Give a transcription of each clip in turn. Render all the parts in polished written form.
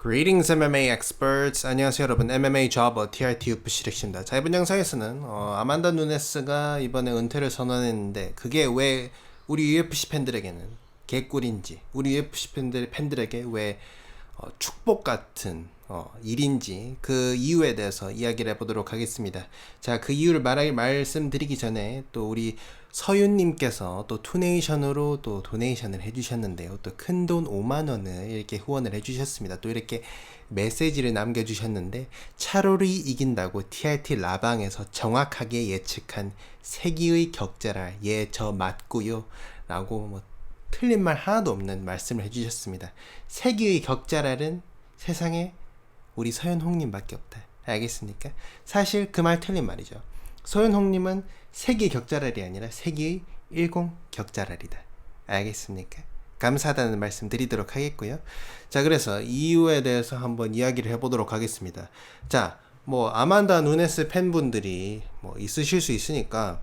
Greetings MMA experts. 안녕하세요 여러분. MMA Jobber TRT UFC입니다. 자, 이번 영상에서는 아만다 누네스가 이번에 은퇴를 선언했는데 그게 왜 우리 UFC 팬들에게는 개꿀인지, 우리 UFC 팬들에게 왜 축복 같은 일인지 그 이유에 대해서 이야기를 해보도록 하겠습니다. 자, 그 이유를 말씀드리기 전에 또 우리 서윤님께서 또 투네이션으로 또 도네이션을 해주셨는데요. 또 큰 돈 5만원을 이렇게 후원을 해주셨습니다. 또 이렇게 메시지를 남겨주셨는데, 차로리 이긴다고 TRT 라방에서 정확하게 예측한 세기의 격자라 저 맞고요 라고 뭐 틀린 말 하나도 없는 말씀을 해주셨습니다. 세기의 격자랄은 세상에 우리 서현홍님밖에 없다. 알겠습니까? 사실 그 말 틀린 말이죠. 서현홍님은 세기의 격자랄이 아니라 세기의 10 격자랄이다. 알겠습니까? 감사하다는 말씀 드리도록 하겠고요. 자, 그래서 이유에 대해서 한번 이야기를 해보도록 하겠습니다. 자, 뭐 아만다 누네스 팬분들이 뭐 있으실 수 있으니까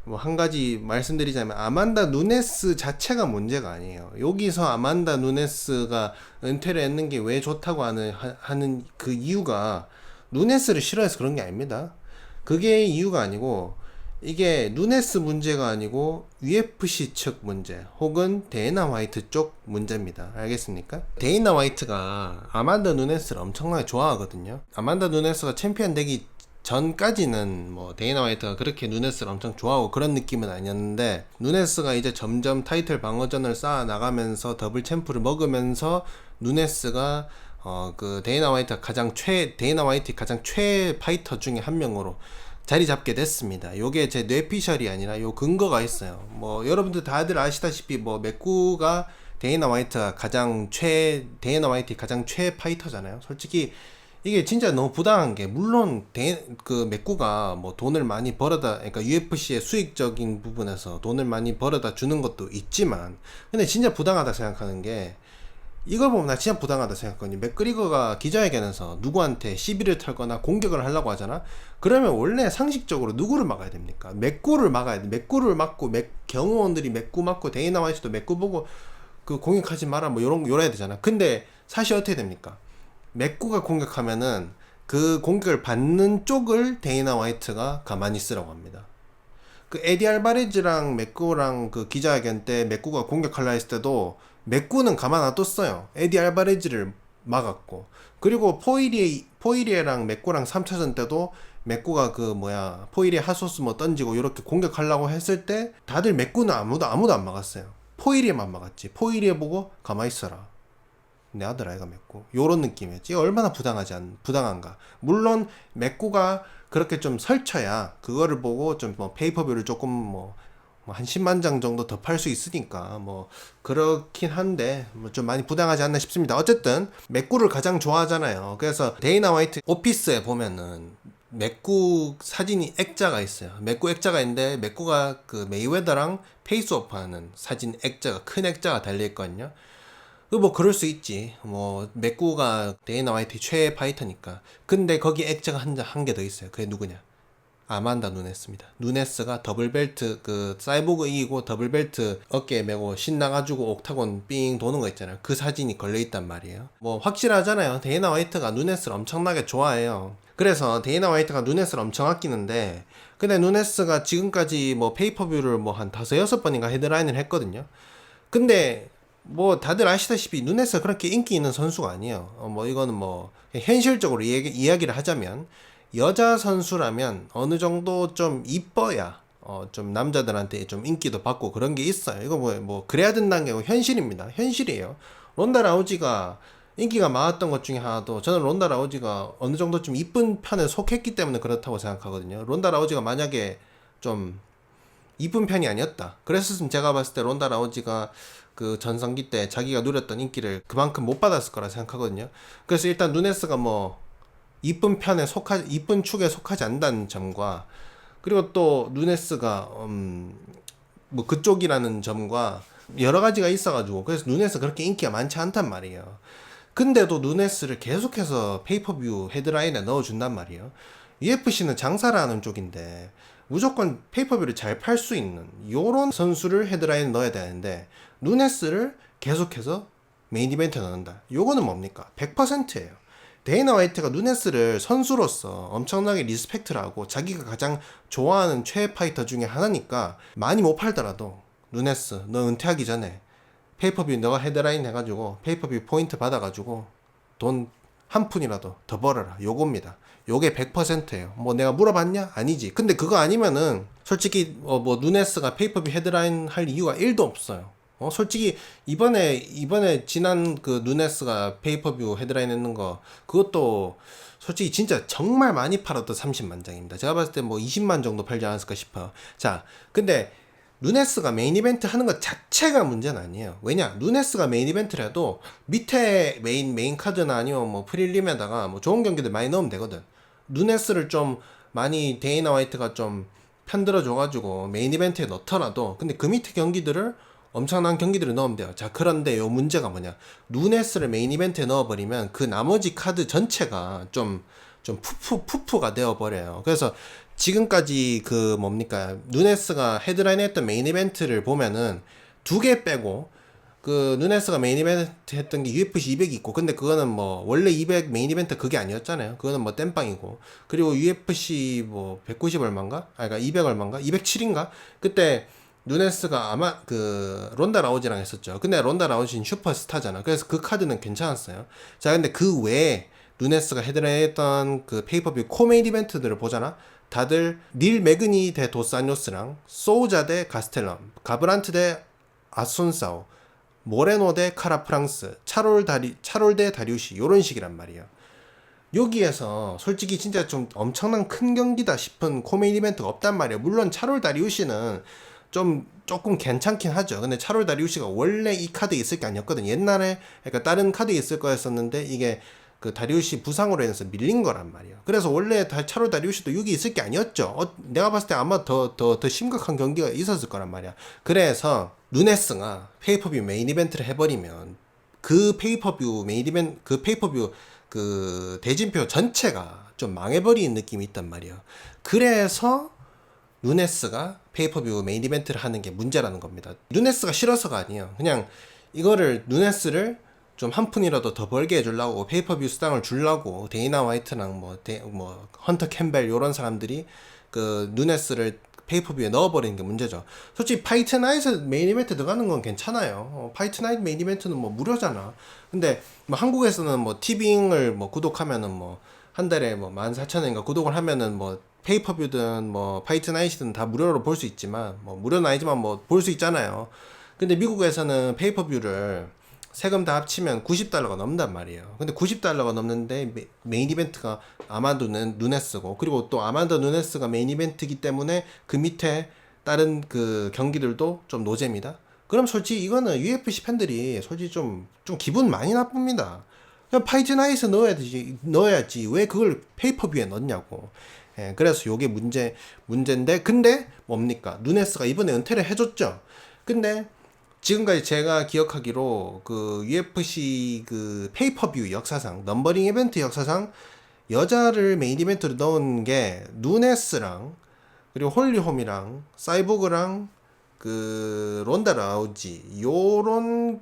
뭐 한 가지 말씀드리자면, 아만다 누네스 자체가 문제가 아니에요. 여기서 아만다 누네스가 은퇴를 했는 게 왜 좋다고 하는 그 이유가 누네스를 싫어해서 그런 게 아닙니다. 그게 이유가 아니고, 이게 누네스 문제가 아니고 UFC 측 문제 혹은 데이나 화이트 쪽 문제입니다. 알겠습니까? 데이나 화이트가 아만다 누네스를 엄청나게 좋아하거든요. 아만다 누네스가 챔피언 되기 전까지는 뭐 데이나 화이트가 그렇게 누네스를 엄청 좋아하고 그런 느낌은 아니었는데, 누네스가 이제 점점 타이틀 방어전을 쌓아 나가면서 더블 챔프를 먹으면서 누네스가 그 데이나 화이트 가장 최 파이터 중에 한 명으로 자리 잡게 됐습니다. 요게 제 뇌피셜이 아니라 요 근거가 있어요. 뭐 여러분들 다들 아시다시피 뭐 맥구가 데이나 화이트 가장 최 파이터잖아요. 솔직히 이게 진짜 너무 부당한 게, 물론 그 맥구가 뭐 돈을 많이 벌어다, 그러니까 UFC의 수익적인 부분에서 돈을 많이 벌어다 주는 것도 있지만, 근데 진짜 부당하다 생각하는 게, 이걸 보면 나 진짜 부당하다 생각하거든요. 맥그리거가 기자회견에서 누구한테 시비를 털거나 공격을 하려고 하잖아. 그러면 원래 상식적으로 누구를 막아야 됩니까? 맥구를 막아야 돼. 맥구를 막고 경호원들이 맥구 막고 데이나 화이트도 맥구 보고 그 공격하지 마라 뭐 요래야 되잖아. 근데 사실 어떻게 됩니까? 맥구가 공격하면은 그 공격을 받는 쪽을 데이나 화이트가 가만히 있으라고 합니다. 그 에디 알바레즈랑 맥구랑 그 기자회견 때 맥구가 공격하려 했을 때도 맥구는 가만 안 뒀어요. 에디 알바레즈를 막았고, 그리고 포이리에랑 맥구랑 3차전 때도 맥구가 포이리에 핫소스 뭐 던지고 이렇게 공격하려고 했을 때 다들 맥구는 아무도 안 막았어요. 포이리에만 막았지. 포이리에 보고 가만히 있어라, 내 아들 아이가 맥구, 요런 느낌이었지. 얼마나 부당한가. 물론 맥구가 그렇게 좀 설쳐야 그거를 보고 좀 뭐 페이퍼뷰를 조금 한 10만 장 정도 더 팔 수 있으니까 뭐 그렇긴 한데 뭐 좀 많이 부당하지 않나 싶습니다. 어쨌든 맥구를 가장 좋아하잖아요. 그래서 데이나 화이트 오피스에 보면은 맥구 사진이 액자가 있어요. 맥구 액자가 있는데, 맥구가 그 메이웨더랑 페이스오프 하는 사진 액자가, 큰 액자가 달려있거든요. 뭐 그럴 수 있지. 뭐 맥구가 데이나 화이트 최애 파이터니까. 근데 거기 액자가 한 개 더 있어요. 그게 누구냐? 아만다 누네스입니다. 누네스가 더블벨트, 그 사이보그 이기고 더블벨트 어깨에 메고 신나가지고 옥타곤 삥 도는 거 있잖아요. 그 사진이 걸려있단 말이에요. 뭐 확실하잖아요. 데이나 화이트가 누네스를 엄청나게 좋아해요. 그래서 데이나 화이트가 누네스를 엄청 아끼는데, 근데 누네스가 지금까지 뭐 페이퍼뷰를 뭐 한 5-6번인가 헤드라인을 했거든요. 근데 뭐 다들 아시다시피 누네스가 그렇게 인기 있는 선수가 아니에요. 뭐 이거는 뭐 현실적으로 이야기를 하자면, 여자 선수라면 어느 정도 좀 이뻐야 좀 남자들한테 좀 인기도 받고 그런 게 있어요. 이거 뭐 그래야 된다는 게 현실입니다. 현실이에요. 론다 라우지가 인기가 많았던 것 중에 하나도, 저는 론다 라우지가 어느 정도 좀 이쁜 편에 속했기 때문에 그렇다고 생각하거든요. 론다 라우지가 만약에 좀 이쁜 편이 아니었다 그랬으면, 제가 봤을 때 론다 라우지가 그 전성기 때 자기가 누렸던 인기를 그만큼 못 받았을 거라 생각하거든요. 그래서 일단 누네스가 뭐 이쁜 축에 속하지 않는다는 점과, 그리고 또 누네스가 뭐 그쪽이라는 점과 여러 가지가 있어가지고, 그래서 누네스 그렇게 인기가 많지 않단 말이에요. 근데도 누네스를 계속해서 페이퍼뷰 헤드라인에 넣어준단 말이에요. UFC는 장사를 하는 쪽인데 무조건 페이퍼뷰를 잘 팔 수 있는 요런 선수를 헤드라인에 넣어야 되는데, 누네스를 계속해서 메인 이벤트 넣는다. 요거는 뭡니까? 100%예요. 데이나 화이트가 누네스를 선수로서 엄청나게 리스펙트를 하고 자기가 가장 좋아하는 최애 파이터 중에 하나니까 많이 못 팔더라도 누네스 너 은퇴하기 전에 페이퍼뷰 너가 헤드라인 해가지고 페이퍼뷰 포인트 받아가지고 돈 한 푼이라도 더 벌어라. 요겁니다. 요게 100%예요. 뭐 내가 물어봤냐? 아니지. 근데 그거 아니면은 솔직히 뭐 누네스가 페이퍼뷰 헤드라인 할 이유가 1도 없어요. 솔직히 이번에 지난 그 누네스가 페이퍼뷰 헤드라인 했는 거 그것도 솔직히 진짜 정말 많이 팔았던 30만 장입니다. 제가 봤을 때 뭐 20만 정도 팔지 않았을까 싶어요. 자, 근데 누네스가 메인 이벤트 하는 것 자체가 문제는 아니에요. 왜냐? 누네스가 메인 이벤트라도 밑에 메인 카드나 아니면 뭐 프릴림에다가 뭐 좋은 경기들 많이 넣으면 되거든. 누네스를 좀 많이 데이나 화이트가 좀 편들어 줘가지고 메인 이벤트에 넣더라도 근데 그 밑에 경기들을 엄청난 경기들을 넣으면 돼요. 자, 그런데 요 문제가 뭐냐? 누네스를 메인 이벤트에 넣어버리면 그 나머지 카드 전체가 좀 푸푸가 되어버려요. 그래서 지금까지 그 뭡니까? 누네스가 헤드라인 했던 메인 이벤트를 보면은 두 개 빼고 그 누네스가 메인 이벤트 했던 게 UFC 200이 있고 근데 그거는 뭐 원래 200 메인 이벤트 그게 아니었잖아요. 그거는 뭐 땜빵이고 그리고 UFC 뭐 190 얼마인가? 아 그러니까 200 얼마인가? 207인가? 그때 누네스가 아마 그 론다 라우지랑 했었죠. 근데 론다 라우지는 슈퍼스타잖아. 그래서 그 카드는 괜찮았어요. 자, 근데 그 외에 누네스가 헤드라인 했던 그 페이퍼뷰 코메인 이벤트들을 보잖아. 다들 닐 매그니 대 도사뇨스랑 소우자 대 가스텔럼, 가브란트 대 아순사오, 모레노 대 카라 프랑스, 차롤 대 다리우시 요런 식이란 말이에요. 여기에서 솔직히 진짜 좀 엄청난 큰 경기다 싶은 코메인 이벤트가 없단 말이에요. 물론 차롤 다리우시는 조금 괜찮긴 하죠. 근데 차롤 다리우시가 원래 이 카드에 있을 게 아니었거든. 옛날에 그러니까 다른 카드에 있을 거였었는데 이게 그 다리우시 부상으로 인해서 밀린 거란 말이에요. 그래서 원래 차롤 다리우시도 여기 있을 게 아니었죠. 내가 봤을 때 아마 더 심각한 경기가 있었을 거란 말이야. 그래서 누네스가 페이퍼뷰 메인 이벤트를 해버리면 그 페이퍼뷰 메인 이벤트 그 페이퍼뷰 그 대진표 전체가 좀 망해버리는 느낌이 있단 말이에요. 그래서 누네스가 페이퍼뷰 메인 이벤트를 하는 게 문제라는 겁니다. 누네스가 싫어서가 아니에요. 그냥 이거를 누네스를 좀 한 푼이라도 더 벌게 해주려고 페이퍼뷰 수당을 주려고 데이나 화이트랑 뭐 헌터 캠벨 요런 사람들이 그 누네스를 페이퍼뷰에 넣어버리는 게 문제죠. 솔직히 파이트 나이트 메인 이벤트 들어가는 건 괜찮아요. 파이트 나이트 메인 이벤트는 뭐 무료잖아. 근데 뭐 한국에서는 뭐 티빙을 뭐 구독하면은 뭐 한 달에 뭐 14,000원인가 구독을 하면은 뭐 페이퍼뷰든 뭐 파이트 나이트든 다 무료로 볼 수 있지만 뭐 무료는 아니지만 뭐 볼 수 있잖아요. 근데 미국에서는 페이퍼뷰를 세금 다 합치면 90달러가 넘는단 말이에요. 근데 90달러가 넘는데 메인 이벤트가 아마도 누네스고 그리고 또 아마도 누네스가 메인 이벤트이기 때문에 그 밑에 다른 그 경기들도 좀 노잼이다. 그럼 솔직히 이거는 UFC 팬들이 솔직히 좀 기분 많이 나쁩니다. 그냥 파이트 나이트 넣어야지 왜 그걸 페이퍼뷰에 넣냐고. 예, 그래서 요게 문제인데 근데 뭡니까? 누네스가 이번에 은퇴를 해줬죠. 근데 지금까지 제가 기억하기로 그 UFC 그 페이퍼뷰 역사상 넘버링 이벤트 역사상 여자를 메인 이벤트로 넣은 게 누네스랑 그리고 홀리홈이랑 사이보그랑 그 론다 라우지 요런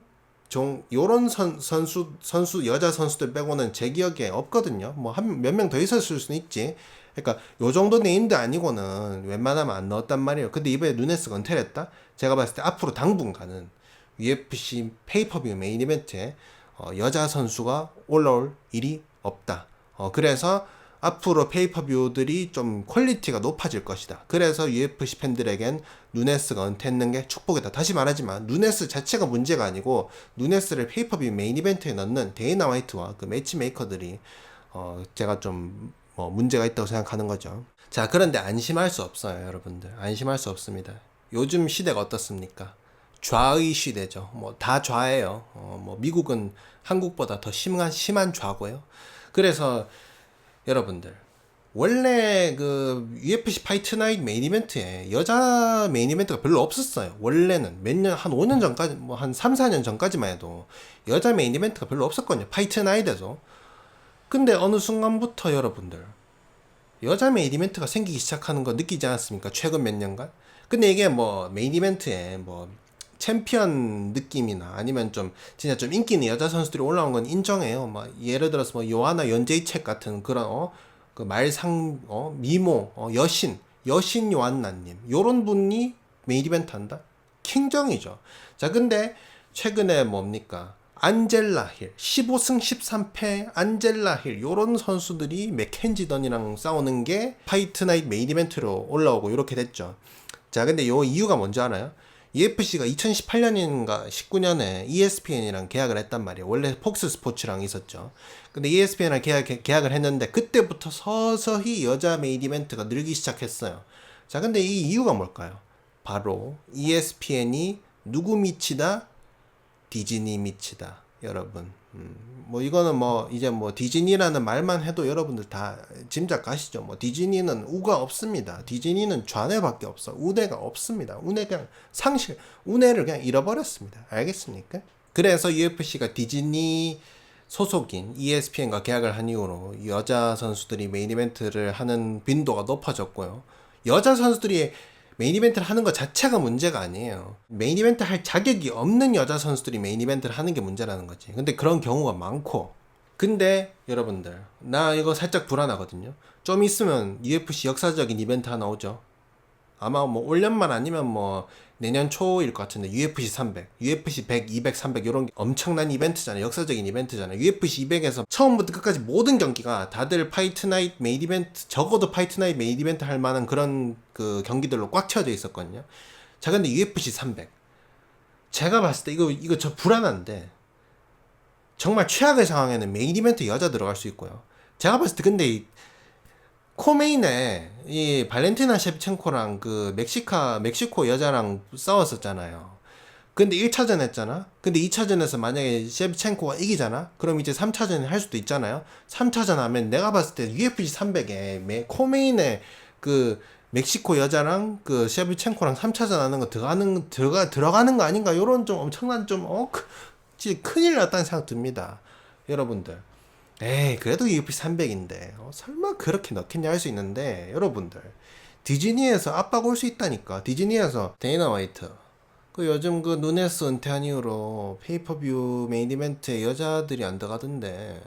선수 여자 선수들 빼고는 제 기억에 없거든요. 뭐 한 몇 명 더 있었을 수는 있지. 그러니까 요 정도 네임드 아니고는 웬만하면 안 넣었단 말이에요. 근데 이번에 누네스가 은퇴를 했다? 제가 봤을 때 앞으로 당분간은 UFC 페이퍼뷰 메인 이벤트에 여자 선수가 올라올 일이 없다. 그래서 앞으로 페이퍼뷰들이 좀 퀄리티가 높아질 것이다. 그래서 UFC 팬들에겐 누네스가 은퇴했는 게 축복이다. 다시 말하지만 누네스 자체가 문제가 아니고 누네스를 페이퍼뷰 메인 이벤트에 넣는 데이나 화이트와 그 매치메이커들이 제가 좀 문제가 있다고 생각하는 거죠. 자, 그런데 안심할 수 없어요, 여러분들. 안심할 수 없습니다. 요즘 시대가 어떻습니까? 좌의 시대죠. 뭐 다 좌예요. 뭐 미국은 한국보다 더 심한 좌고요. 그래서 여러분들 원래 그 UFC 파이트 나이트 메인 이벤트에 여자 메인 이벤트가 별로 없었어요. 원래는 한 5년 전까지 뭐 한 3, 4년 전까지만 해도 여자 메인 이벤트가 별로 없었거든요. 파이트 나이트에서. 근데 어느 순간부터 여러분들 여자 메인 이벤트가 생기기 시작하는 거 느끼지 않았습니까? 최근 몇 년간? 근데 이게 뭐 메인 이벤트에 뭐 챔피언 느낌이나 아니면 좀 진짜 좀 인기 있는 여자 선수들이 올라온 건 인정해요. 막 예를 들어서 뭐 요하나 연제이책 같은 그런 그 말상 미모 여신 요한나님 요런 분이 메인 이벤트 한다? 킹정이죠. 자, 근데 최근에 뭡니까? 안젤라 힐 15승 13패 안젤라 힐 요런 선수들이 맥켄지 던이랑 싸우는 게 파이트 나이트 메인 이벤트로 올라오고 이렇게 됐죠. 자, 근데 요 이유가 뭔지 알아요? UFC가 2018년인가 19년에 ESPN이랑 계약을 했단 말이에요. 원래 폭스 스포츠랑 있었죠. 근데 ESPN이랑 계약을 했는데 그때부터 서서히 여자 메인 이벤트가 늘기 시작했어요. 자, 근데 이 이유가 뭘까요? 바로 ESPN이 누구 미치다? 디즈니 미치다. 여러분. 뭐 이거는 뭐 이제 뭐 디즈니라는 말만 해도 여러분들 다 짐작 가시죠. 뭐 디즈니는 우가 없습니다. 디즈니는 좌뇌밖에 없어. 우뇌가 없습니다. 우뇌 그냥 우뇌를 그냥 잃어버렸습니다. 알겠습니까? 그래서 UFC가 디즈니 소속인 ESPN과 계약을 한 이후로 여자 선수들이 메인 이벤트를 하는 빈도가 높아졌고요. 여자 선수들이 메인 이벤트를 하는 것 자체가 문제가 아니에요. 메인 이벤트 할 자격이 없는 여자 선수들이 메인 이벤트를 하는 게 문제라는 거지. 근데 그런 경우가 많고. 근데 여러분들, 나 이거 살짝 불안하거든요. 좀 있으면 UFC 역사적인 이벤트 하나 오죠. 아마 뭐 올년만 아니면 뭐 내년 초일 것 같은데 UFC 300, UFC 100, 200, 300 이런 엄청난 이벤트잖아요. 역사적인 이벤트잖아요. UFC 200에서 처음부터 끝까지 모든 경기가 다들 파이트 나이트 메인 이벤트 적어도 파이트 나이트 메인 이벤트 할 만한 그런 그 경기들로 꽉 채워져 있었거든요. 자, 근데 UFC 300 제가 봤을 때 이거 저 불안한데 정말 최악의 상황에는 메인 이벤트 여자 들어갈 수 있고요. 제가 봤을 때 근데 코메인에 이 발렌티나 셰프첸코랑 그 멕시코 여자랑 싸웠었잖아요. 근데 1차전 했잖아. 근데 2차전에서 만약에 셰프첸코가 이기잖아. 그럼 이제 3차전 할 수도 있잖아요. 3차전 하면 내가 봤을 때 UFC 300에 코메인에 그 멕시코 여자랑 그 셰프첸코랑 3차전 하는 거 들어가는 거 아닌가? 요런 좀 엄청난 진짜 큰일 났다는 생각 듭니다. 여러분들. 에이, 그래도 UFC 300인데 설마 그렇게 넣겠냐 할 수 있는데 여러분들 디즈니에서 압박 올 수 있다니까. 디즈니에서 데이나 화이트 그 요즘 그 누네스 은퇴한 이후로 페이퍼뷰 메인 이벤트에 여자들이 안 들어가던데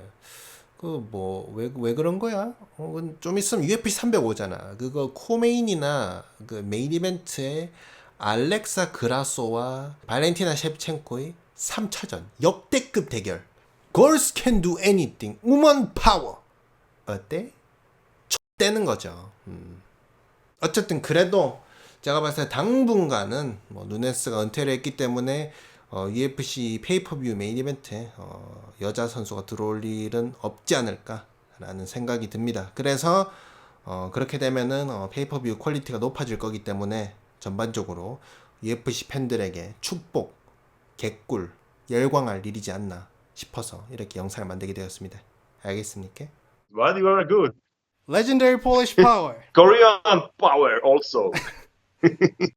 그 뭐 왜 그런 거야? 좀 있으면 UFC 300 오잖아. 그거 코메인이나 그 메인 이벤트에 알렉사 그라소와 발렌티나 셰프첸코의 3차전 역대급 대결. Girls can do anything. Woman power. 어때? 떼는 거죠. 어쨌든 그래도 제가 봤을 때 당분간은 뭐 누네스가 은퇴를 했기 때문에 UFC 페이퍼뷰 메인 이벤트에 여자 선수가 들어올 일은 없지 않을까라는 생각이 듭니다. 그래서 그렇게 되면은 페이퍼뷰 퀄리티가 높아질 거기 때문에 전반적으로 UFC 팬들에게 축복, 개꿀, 열광할 일이지 않나 싶어서 이렇게 영상을 만들게 되었습니다. 알겠습니까? But you are good. Legendary Polish Power. Korean power also.